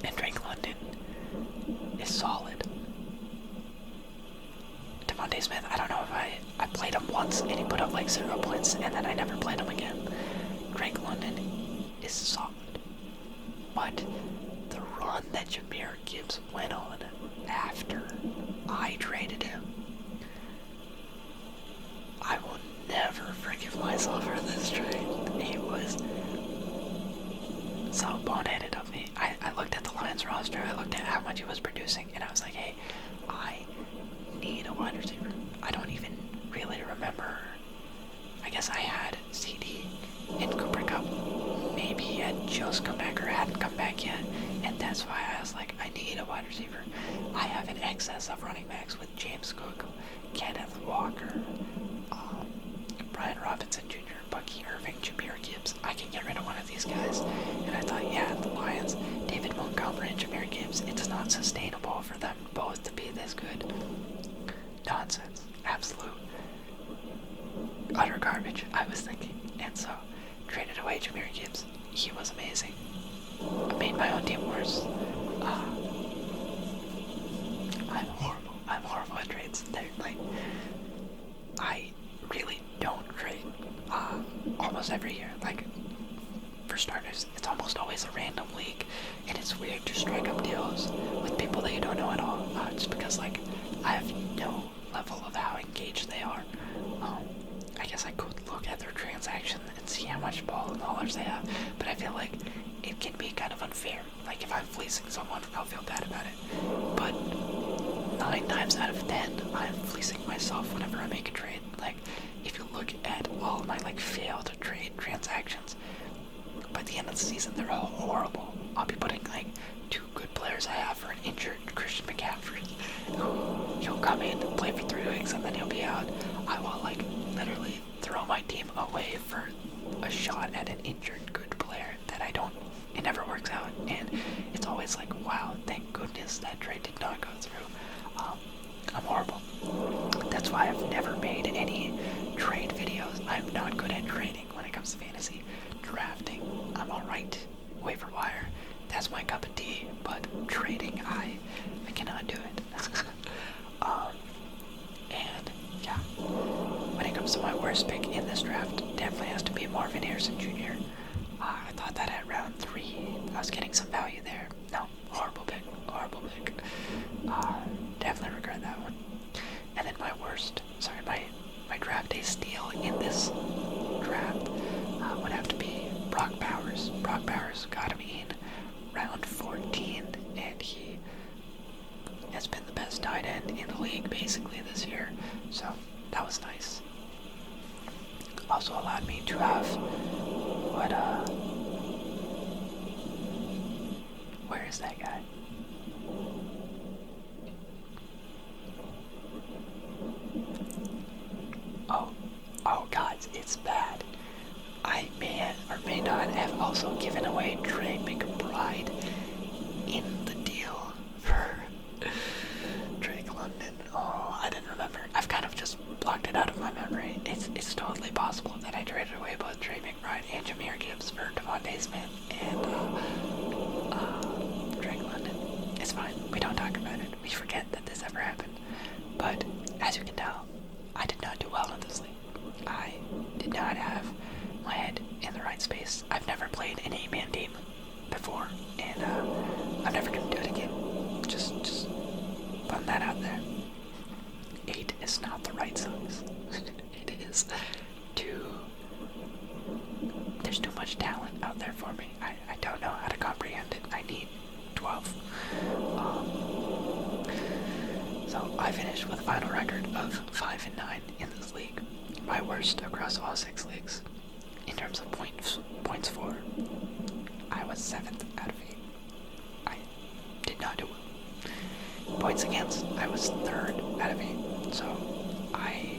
And Drake London is solid. Devontae Smith, I don't know if I played him once and he put up like 0 points and then I never played him again. Drake London is solid. But the run that Jahmyr Gibbs went on after I traded him, I will never forgive myself for this trade. It was so boneheaded of me. I looked at the Lions roster, I looked at how much he was producing, and I was like, hey, I need a wide receiver. I don't even really remember. I guess I had CD and Cooper Kupp. Maybe he had just come back or hadn't come back yet, and that's why I was like, I need a wide receiver. I have an excess of running backs with James Cook, Kenneth Walker, Brian Robinson Jr., Bucky Irving, Jahmyr Gibbs. I can get rid of one of these guys. And I thought, yeah, the Lions, David Montgomery and Jahmyr Gibbs, it's not sustainable for them both to be this good. Nonsense. Absolute utter garbage, I was thinking. And so, traded away Jahmyr Gibbs. He was amazing. I made my own team worse. I'm horrible. I'm horrible at trades. They're like, I really don't trade almost every year. Like, for starters, it's almost always a random league, and it's weird to strike up deals with people that you don't know at all, just because, like, I have no level of how engaged they are. I guess I could look at their transaction and see how much ball and dollars they have, but I feel like it can be kind of unfair. Like, if I'm fleecing someone, I'll feel bad about it, but 9 times out of 10, I'm fleecing myself whenever I make a trade. Like, if you look at all of my, like, failed trade transactions, by the end of the season, they're all horrible. I'll be putting, like, 2 good players I have for an injured Christian McCaffrey, who he'll come in, play for 3 weeks, and then he'll be out. I will, like, literally throw my team away for a shot at an injured good player that it never works out, and it's always like, wow, thank goodness that trade did not go through. I'm horrible. That's why I've never made any trade videos. I'm not good at trading when it comes to fantasy. Drafting, I'm alright. Waiver wire, that's my cup of tea. But trading, I cannot do it. And yeah, when it comes to my worst pick in this draft, definitely has to be Marvin Harrison Jr. I thought that at round 3, I was getting some value there. No, horrible pick. Definitely regret that one. And then my draft day steal in this draft would have to be Brock Bowers. Brock Bowers got me in round 14, and he has been the best tight end in the league basically this year, so that was nice. Also allowed me to have where is that guy? Oh guys, it's bad. I may or may not have also given away Trey McBride in the deal for Drake London. Oh, I didn't remember. I've kind of just blocked it out of my memory. It's totally possible that I traded away both Trey McBride and Jameer Gibbs for Devontae Smith and Drake London. It's fine. We don't talk about it. We forget that this ever happened. But as you can tell, I did not do well in this league. I did not have my head in the right space. I've never played an 8-man team before, and I'm never gonna do it again. Just putting that out there. 8 is not the right size. It is there's too much talent out there for me. I don't know how to comprehend it. I need 12. So I finished with a final record of 5-9 in this league. My worst across all 6 leagues. In terms of points for, I was 7th out of 8. I did not do well. Points against, I was 3rd out of 8. So I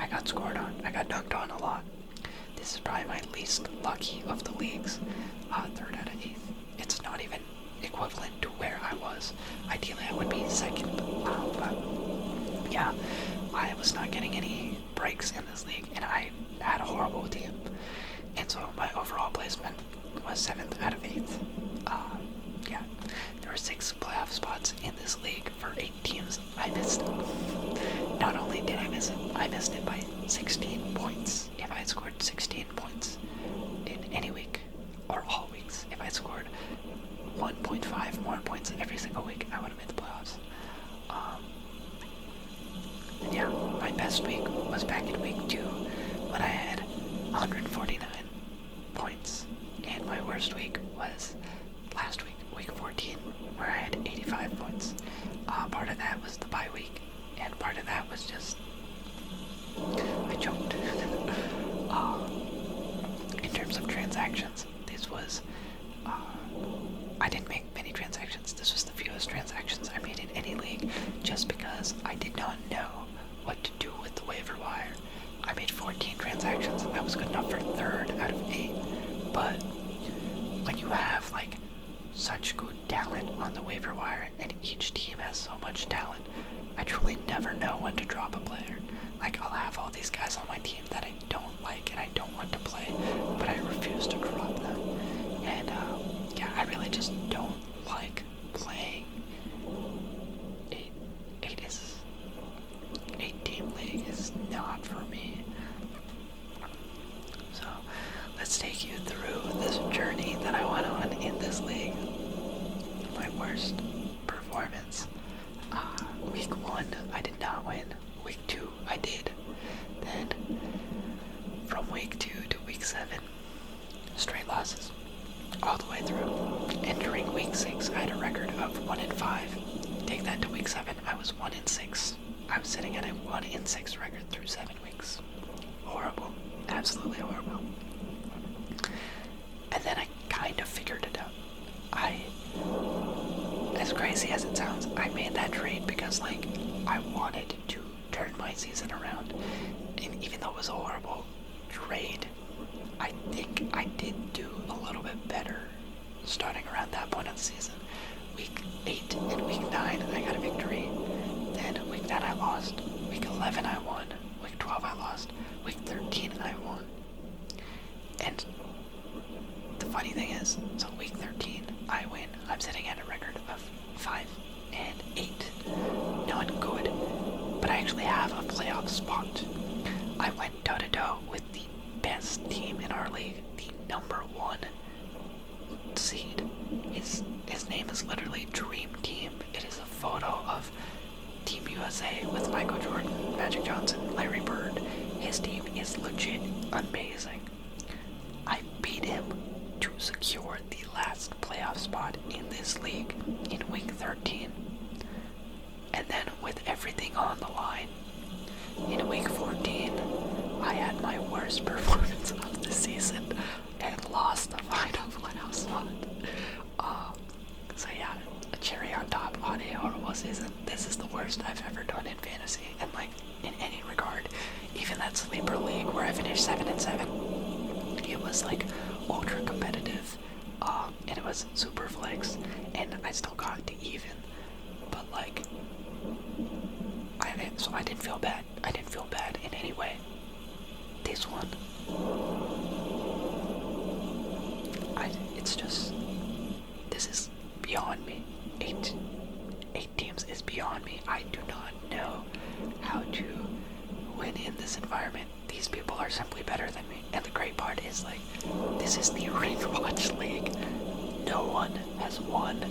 got scored on. I got dunked on a lot. This is probably my least lucky of the leagues. 3rd out of 8th. It's not even equivalent to where I was. Ideally, I would be 2nd. But yeah, I was not getting any breaks in this league, and I had a horrible team. And so my overall placement was 7th out of 8th. Yeah, there were 6 playoff spots in this league for 8 teams. I missed it. Not only did I miss it, I missed it by 16 points. If I had scored 16 points in any week, or all weeks, if I had scored 1.5 more points every single week, I would have made the playoffs. And yeah, my best week was back in week 2 when I had 149 points. And my worst week was last week, week 14, where I had 85 points. Part of that was the bye week, and part of that was just I choked. In terms of transactions, this was I didn't make many transactions. This was the fewest transactions I made in any league, just because I did not know what to do with the waiver wire. I made 14 transactions. That was good enough for 3rd out of 8. But when you have like such good talent on the waiver wire, and each team has so much talent, I truly never know when to drop a player. Like, I'll have all these guys on my team that I don't like and I don't want to play, but I refuse to drop them. And yeah, I really just don't like playing 8-team league is not for me. So let's take you through this journey that I went on in this league. My worst performance. Week 1, I did not win. Week 2, I did. Then, from week 2 to week 7, straight losses. All the way through. Entering week 6, I had a record of 1-5. Take that to week 7, I was 1-6. I was sitting at a 1-6 record through 7 weeks. Horrible. Absolutely horrible. And then I kind of figured it out. As crazy as it sounds, I made that trade because, like, I wanted to turn my season around. And even though it was a horrible trade, I think I did do a little bit better starting around that point of the season. Week 8 and week 9, I got a victory. Then week 10, I lost. Week 11, I won. Week 12, I lost. Week 13, I won. And the funny thing is, so week 13, I win. I'm sitting at a record of 5-8. Not good, but I actually have a playoff spot. I went toe-to-toe with the best team in our league, the number 1 seed. His name is literally Dream Team. It is a photo of Team USA with Michael Jordan, Magic Johnson, Larry Bird. His team is legit amazing. I beat him to secure the last playoff spot in this league in week 13. And then with everything on the line, in week 14, I had my worst performance of the season and lost the final playoff spot. So yeah, a cherry on top on a horrible season. This is the worst I've ever done in fantasy, and like in any regard. Even that sleeper league where I finished 7-7, it was like ultra competitive, and it was super flex, and I still got to even. But like, So I didn't feel bad. I didn't feel bad in any way. This one, it's just, this is beyond me. Eight teams is beyond me. I do not know how to win in this environment. These people are simply better than me. And the great part is, like, this is the Ring Watch League. No one has won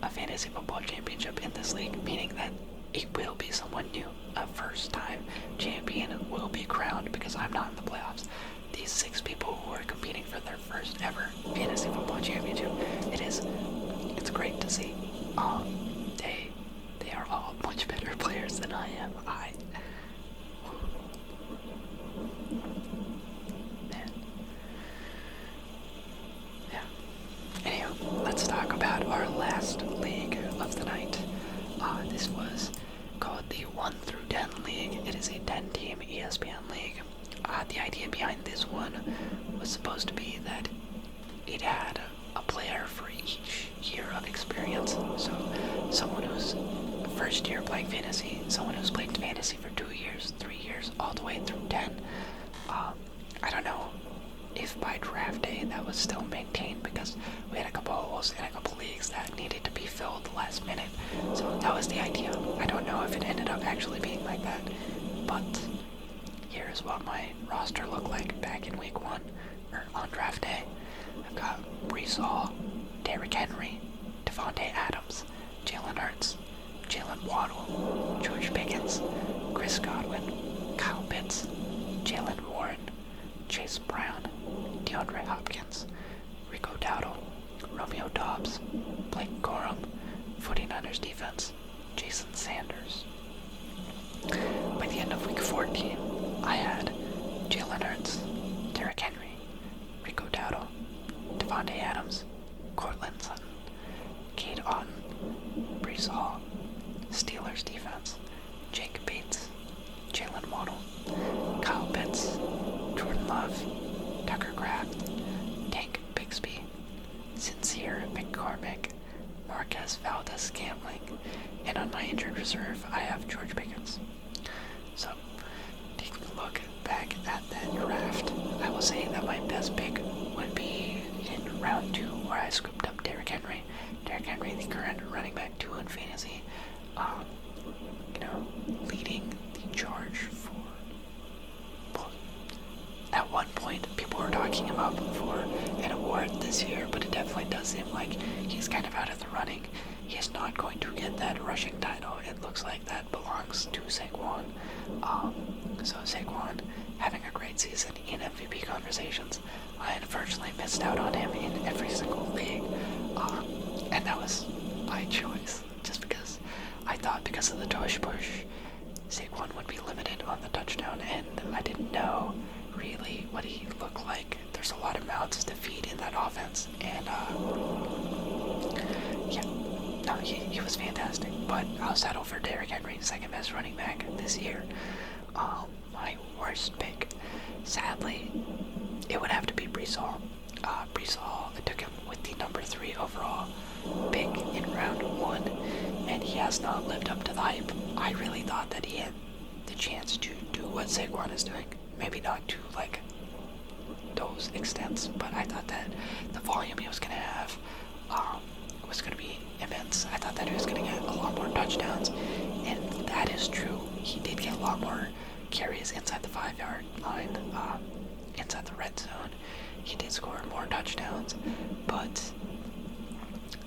a fantasy football championship in this league, meaning that it will be someone new. A first-time champion will be crowned because I'm not in the playoffs. These 6 people who are competing for their first ever fantasy football championship, it's great to see. They are all much better players than I am. Man. Yeah. Anywho, let's talk about our last league of the night. This was called the 1 through 10 league. It is a 10-team ESPN league. The idea behind this one was supposed to be that it had a player for each year of experience. So someone who's first year playing fantasy, someone who's played fantasy for 2 years, 3 years, all the way through 10. I don't know if by draft day that was still maintained, because we had a couple holes in a couple leagues that needed to be filled last minute. So that was the idea. I don't know if it ended up actually being like that, but here's what my roster looked like back in week 1, or on draft day. I've got Brees Hall, Derrick Henry, Devontae Adams, Jalen Hurts, Jalen Waddle, George Pickens, Chris Godwin, Kyle Pitts, Jalen Warren, Chase Brown, DeAndre Hopkins, Rico Dowdle, Romeo Doubs, Blake Corum, 49ers defense, Jason Sanders. By the end of week 14, I had Jalen Hurts, Derrick Henry, Rico Dowdle, Devontae Adams, Cortland Sutton, Cade Otton, Brees Hall, Steelers defense, Jake Bates, Jalen Waddle, Kyle Pitts, Jordan Love, Tucker Kraft, Tank Bixby, Sincere McCormick, Marquez Valdez-Scantling, and on my injured reserve, I have George Pickens. So, taking a look back at that draft, I will say that my best pick would be in round 2, where I scooped up Derrick Henry. Derrick Henry, the current running back 2 in fantasy, leading the charge for. Well, at one point, people were talking him up for an award this year, but it definitely does seem like he's kind of out of the running. He is not going to get that rushing title. It looks like that belongs to Saquon. So Saquon having a great season in MVP conversations. I unfortunately missed out on him in every single league, and that was by choice, just because I thought because of the tush push, Saquon would be limited on the touchdown, and I didn't know really what he looked like. There's a lot of mouths to feed in that offense, and he was fantastic. But I'll settle for Derrick Henry, second best running back this year. My worst pick, sadly, it would have to be Brees Hall. Brees Hall, I took him with the number 3 overall pick in round 1, and he has not lived up to the hype. I really thought that he had the chance to do what Saquon is doing. Maybe not to, like, those extents, but I thought that the volume he was going to have was going to be immense. I thought that he was going to get a lot more touchdowns, and that is true. He did get a lot more carries inside the 5-yard line, inside the red zone. He did score more touchdowns, but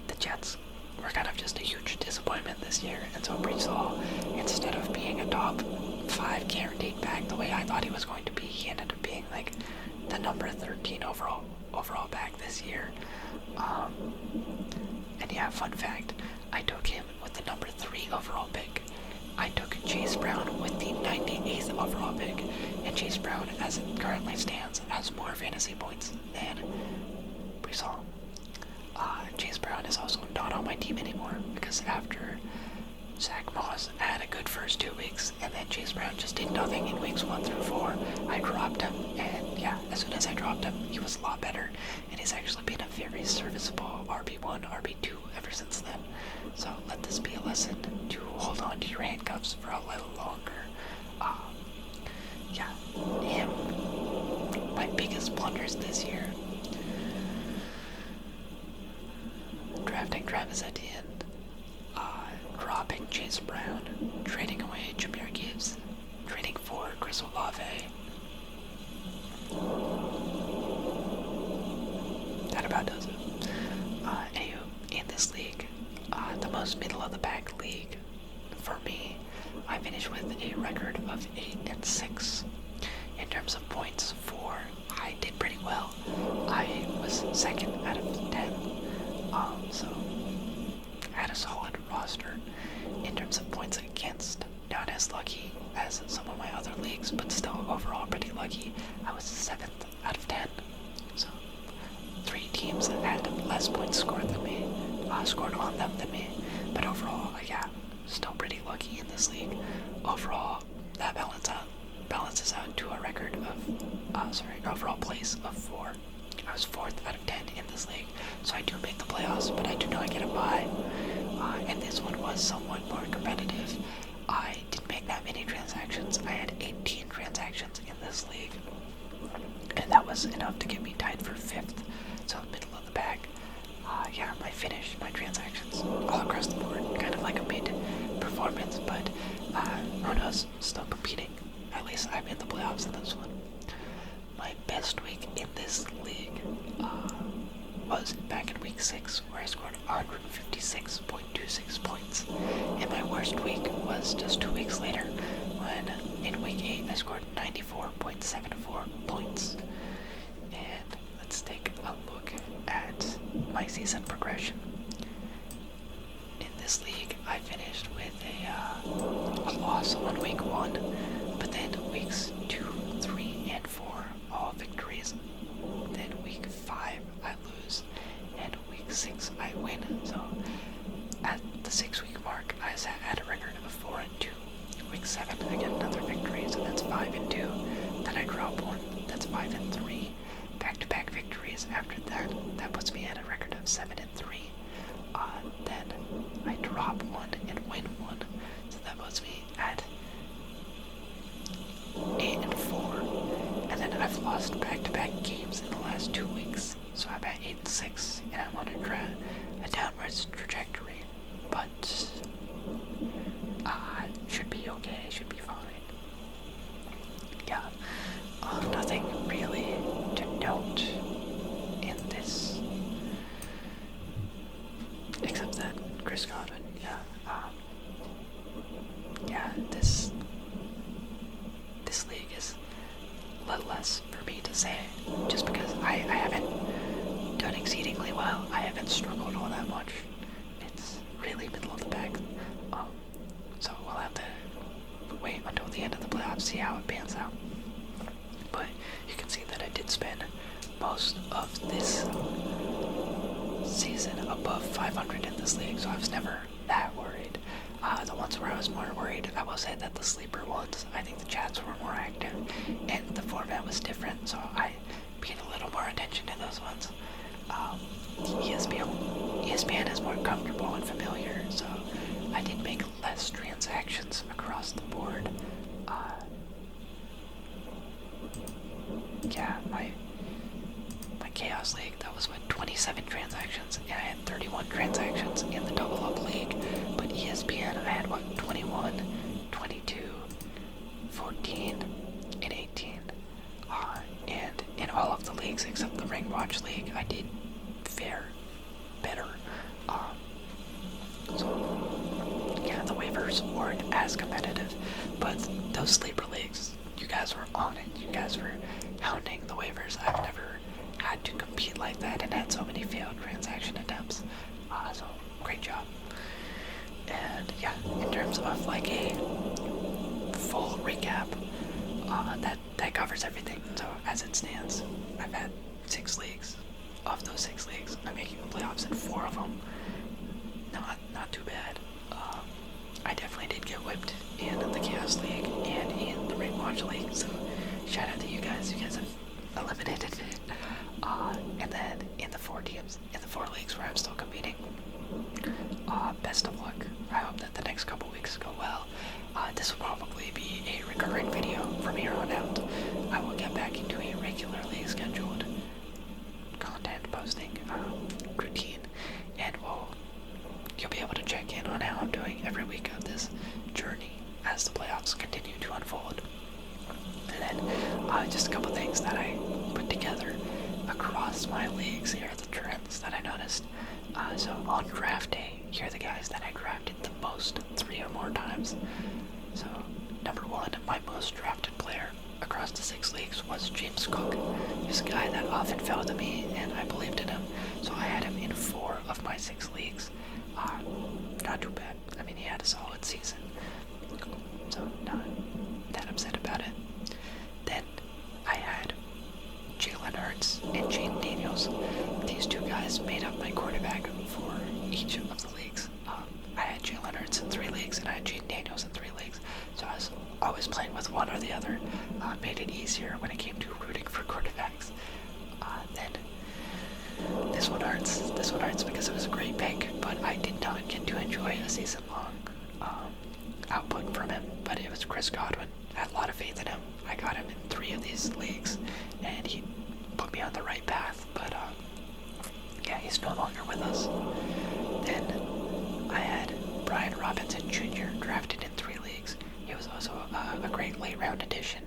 the Jets were kind of just a huge disappointment this year, and so Brees Hall, instead of being a top 5 guaranteed back the way I thought he was going to be, he ended up being like the number 13 overall back this year. And yeah, fun fact, I took him with the number 3 overall pick. I took Chase Brown with the 98th overall pick, and Chase Brown, as it currently stands, has more fantasy points than Brees Hall. Chase Brown is also not on my team anymore, because after Zach Moss had a good first 2 weeks, and then Chase Brown just did nothing in weeks 1 through 4. I dropped him, and yeah, as soon as I dropped him, he was a lot better, and he's actually been a very serviceable RB1, RB2 ever since then. So let this be a lesson to hold hold on to your handcuffs for a little longer. Yeah, him, my biggest blunders this year. Drafting Travis Etienne, dropping Chase Brown, trading away Jameer Gibbs, trading for Chris Olave. That about does it. Anywho, in this league, the most middle of the pack league for me, I finished with a record of 8-6. In terms of points for, I did pretty well. I was second out of 10. So I had a solid roster. In terms of points against, not as lucky as some of my other leagues, but still overall pretty lucky. I was 7th out of 10. So 3 teams that had less points scored than me, scored on them than me. But overall, yeah, still pretty lucky in this league. Overall, that balances out to a record of, overall place of 4. I was 4th out of 10 in this league, so I do make the playoffs, but I do not get a bye. And this one was somewhat more competitive. I didn't make that many transactions. I had 18 transactions in this league, and that was enough to get me tied for 5th, so middle of the pack. Yeah, my transactions all across the board, kind of like a mid-performance, but who knows, still competing. At least I'm in the playoffs in this one. My best week in this league was back in week 6, where I scored 156.26 points. And my worst week was just 2 weeks later, when in week 8 I scored 94.74 points. And let's take a look at my season progression. In this league, I finished with a loss on week 1, but then weeks 2, 3, and 4, all victories. Then week 5, I lose, and week 6, I win. So at the 6-week mark, I sat at a record of 4-2. Week 7, I get another victory, so that's 5-2. Then I drop 1, that's 5-3. Back-to-back victories after that. That puts me at a record of 7-3. Then I drop 1 and win 1, so that puts me at 8-4. And then I've lost back-to-back games in the last 2 weeks, so I'm at 8-6, and I'm on a downwards trajectory. But should be okay, should be fine. Yeah, nothing really to note in this, except that Chris Godwin, this league is a little less for me to say, just because I haven't done exceedingly well. I haven't struggled all that much. It's really middle of the pack. So we'll have to wait until the end of the playoffs, see how it pans out. But you can see that I did spend most of this season above 500 in this league, so I was never that worried. The ones where I was more worried, I will say that the sleeper ones, I think the chats were more active, and the format was different, so I paid a little more attention to those ones. ESPN is more comfortable and familiar, so I did make less transactions across the board. My Chaos League, that was 27 transactions, and I had 31 transactions in the Double Up League, but ESPN, I had 21, 22, 14, and 18. And in all of the leagues except the Ring Watch League, I did fare better. The waivers weren't as competitive, but those sleeper leagues, you guys were on it. You guys were hounding the waivers. I've never had to compete like that and had so many failed transaction attempts. So great job. And yeah, in terms of like a full recap, that covers everything. So as it stands, I've had 6 leagues. Of those 6 leagues, I'm making the playoffs in 4 of them. Not too bad. I definitely did get whipped in the Chaos League and in the Ring Watch League, so shout out to you guys. You guys have eliminated it. And then in the 4 teams, in the 4 leagues where I'm still competing, best of luck. I hope that the next couple weeks go well. This will probably be a recurring video from here on out. I will get back into a regularly scheduled content posting routine, and you'll be able to check in on how I'm doing every week of this journey as the playoffs continue to unfold. And then just a couple things that I put together across my leagues. Here are the trends that I noticed. So on draft day, here are the guys that I drafted the most, 3 or more times. So number 1, my most drafted player across the 6 leagues was James Cook. He's a guy that often fell to me, and I believed in him, so I had him in 4 of my 6 leagues. Not too bad. I mean, he had a solid season, so not that upset about it. Then I had Jalen Hurts and Jaden Daniels. These 2 guys made up my quarterback for each of the leagues. I had Jalen Hurts in 3 leagues, and I had Jaden Daniels in 3 leagues. So I was always playing with one or the other. Made it easier when it came to rooting for quarterbacks. Then this one hurts. This one hurts because it was a great pick, but I did not get to enjoy a season-long output from him. But it was Chris Godwin. I had a lot of faith in him. I got him in 3 of these leagues, and he put me on the right path. But yeah, he's no longer with us. Then I had Brian Robinson Jr. drafted in 3 leagues. He was also a great late-round addition.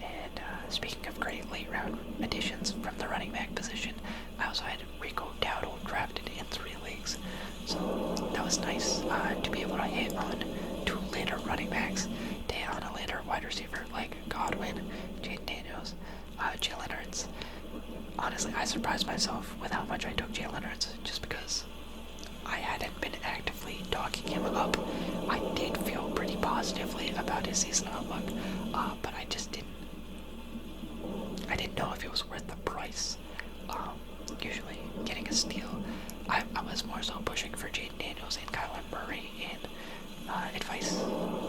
And speaking of great late-round additions from the running back position, I also had Rico Dowdle drafted in 3 leagues. So that was nice to be able to hit on 2 later running backs, to hit on a later wide receiver like Godwin, Jaden Daniels, Jalen Hurts. Honestly, I surprised myself with how much I took Jalen Hurts, just because I hadn't been actively talking him up. I did feel pretty positively about his season outlook, but I just didn't know if it was worth the price. Usually getting a steal, I was more so pushing for Jaden Daniels and Kyler Murray and advice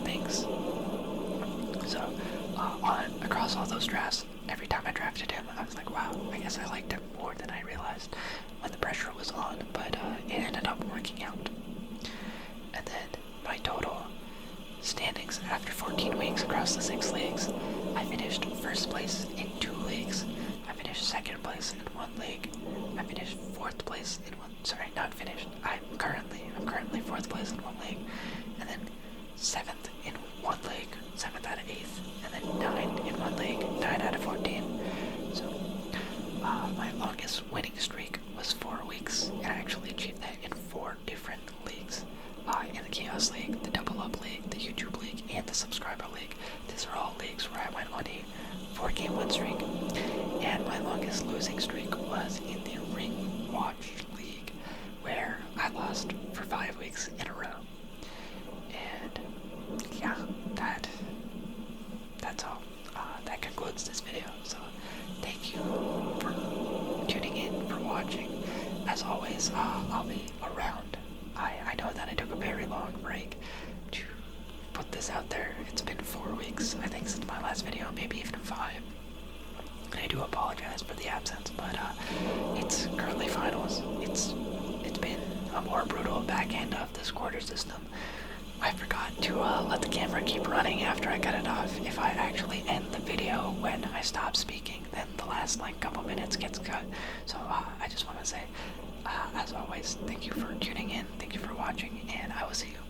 things. So across all those drafts, every time I drafted him, I was like, wow, I guess I liked him more than I realized when the pressure was on, but it ended up working out. And then my total standings after 14 weeks across the 6 leagues, I finished first place in 2 leagues. I finished second place in 1 league. I finished fourth place in one. Sorry, not finished. I'm currently fourth place in 1 league, and then 7th in 1 league, 7th out of 8th, and then 9th in 1 league, 9 out of 14. So my longest winning streak was 4 weeks, and I actually achieved that in 4 different leagues. In the Chaos League, the Double Up League, the YouTube League, and the Subscriber League. These are all leagues where I went on a 4-game win streak. And my longest losing streak was in the Ring Watch League, where I lost for 5 weeks in a row. And yeah, that's all. That concludes this video. So thank you for tuning in, for watching. As always, I'll be around. I know that I took a very long break to put this out there. It's been 4 weeks, I think, since my last video, maybe even 5. And I do apologize for the absence, but it's currently finals. It's been a more brutal back end of this quarter system. I forgot to let the camera keep running after I cut it off. If I actually end the video when I stop speaking, then the last couple minutes gets cut. So I just want to say, as always, thank you for tuning in, thank you for watching, and I will see you